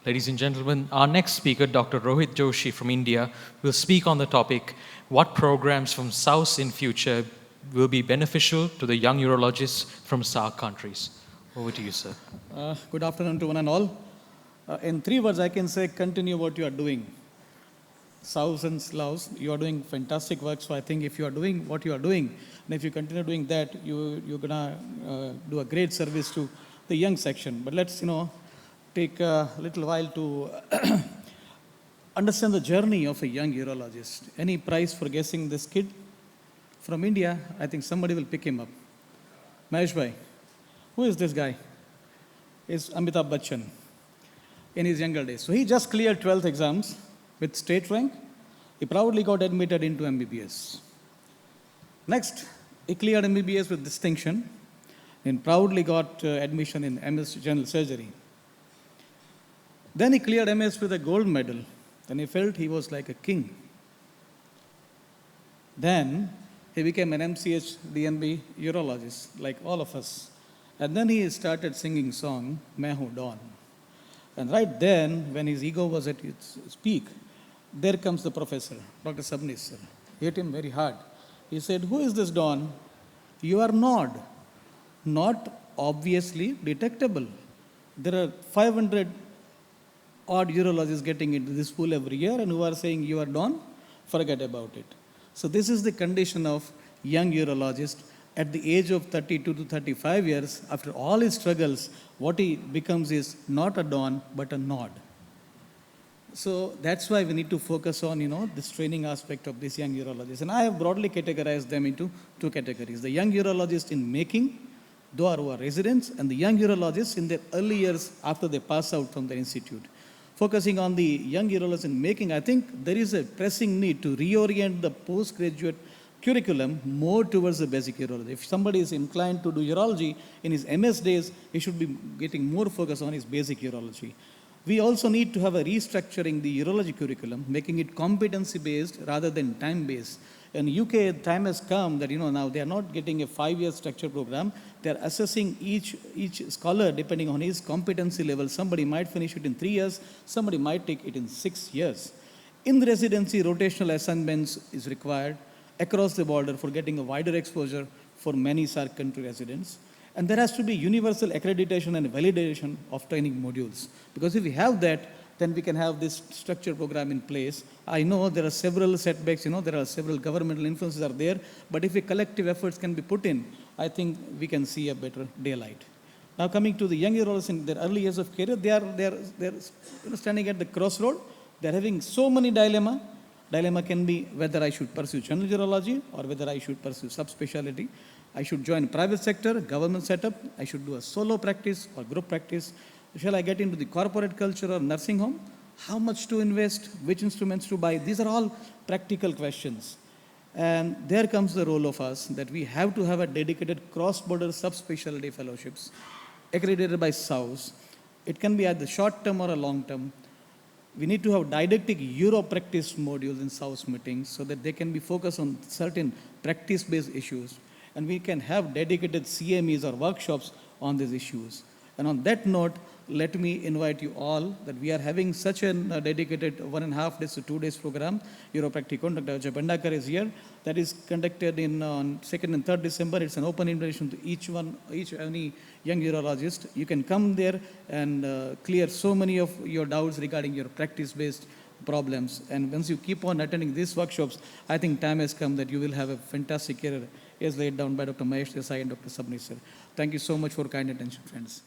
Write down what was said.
Ladies and gentlemen, our next speaker, Dr. Rohit Joshi from India, will speak on the topic, what programs from SAUS in future will be beneficial to the young urologists from SAARC countries. Over to you, sir. Good afternoon to one and all. In 3 words, I can say continue what you are doing. SAUS and SLAUS, you are doing fantastic work. So I think if you are doing what you are doing, and if you continue doing that, you're going to do a great service to the young section. But let's, take a little while to understand the journey of a young urologist. Any prize for guessing this kid from India? I think somebody will pick him up. Mahesh bhai, who is this guy? It's Amitabh Bachchan in his younger days. So he just cleared 12th exams with state rank. He proudly got admitted into MBBS. Next, he cleared MBBS with distinction and proudly got admission in MS General Surgery. Then he cleared MS with a gold medal. Then he felt he was like a king. Then he became an MCH DNB urologist, like all of us. And then he started singing song, Main Hoon Dawn. And right then, when his ego was at its peak, there comes the professor, Dr. Sabnis sir. Hit him very hard. He said, who is this Dawn? You are not obviously detectable. There are 500 odd urologists getting into this pool every year, and who are saying you are Dawn, forget about it. So this is the condition of young urologist at the age of 32 to 35 years. After all his struggles, what he becomes is not a Dawn, but a nod. So that's why we need to focus on, this training aspect of this young urologist. And I have broadly categorized them into 2 categories. The young urologist in making, those who are residents, and the young urologists in their early years after they pass out from the institute. Focusing on the young urologists in making, I think there is a pressing need to reorient the postgraduate curriculum more towards the basic urology. If somebody is inclined to do urology in his MS days, he should be getting more focus on his basic urology. We also need to have a restructuring the urology curriculum, making it competency-based rather than time-based. In UK, time has come that, now they are not getting a 5-year structured program. They are assessing each scholar depending on his competency level. Somebody might finish it in 3 years. Somebody might take it in 6 years. In the residency, rotational assignments is required across the border for getting a wider exposure for many SAARC country residents. And there has to be universal accreditation and validation of training modules. Because if we have that, then we can have this structured program in place. I know there are several setbacks, there are several governmental influences are there, but if a collective efforts can be put in, I think we can see a better daylight. Now coming to the young urologists in their early years of career, they are standing at the crossroad. They are having so many dilemma. Dilemma can be whether I should pursue general urology or whether I should pursue subspecialty. I should join private sector, government setup. I should do a solo practice or group practice. Shall I get into the corporate culture or nursing home? How much to invest? Which instruments to buy? These are all practical questions. And there comes the role of us that we have to have a dedicated cross-border subspecialty fellowships accredited by SAUS. It can be at the short term or a long term. We need to have didactic Euro practice modules in SAUS meetings so that they can be focused on certain practice-based issues. And we can have dedicated CMEs or workshops on these issues. And on that note, let me invite you all that we are having such a dedicated 1.5 days to 2 days program. Europracticon, Dr. Pendakar is here. That is conducted on 2nd and 3rd December. It's an open invitation to any young urologist. You can come there and clear so many of your doubts regarding your practice-based problems. And once you keep on attending these workshops, I think time has come that you will have a fantastic career as laid down by Dr. Mahesh Desai and Dr. Sabnis sir. Thank you so much for kind attention, friends.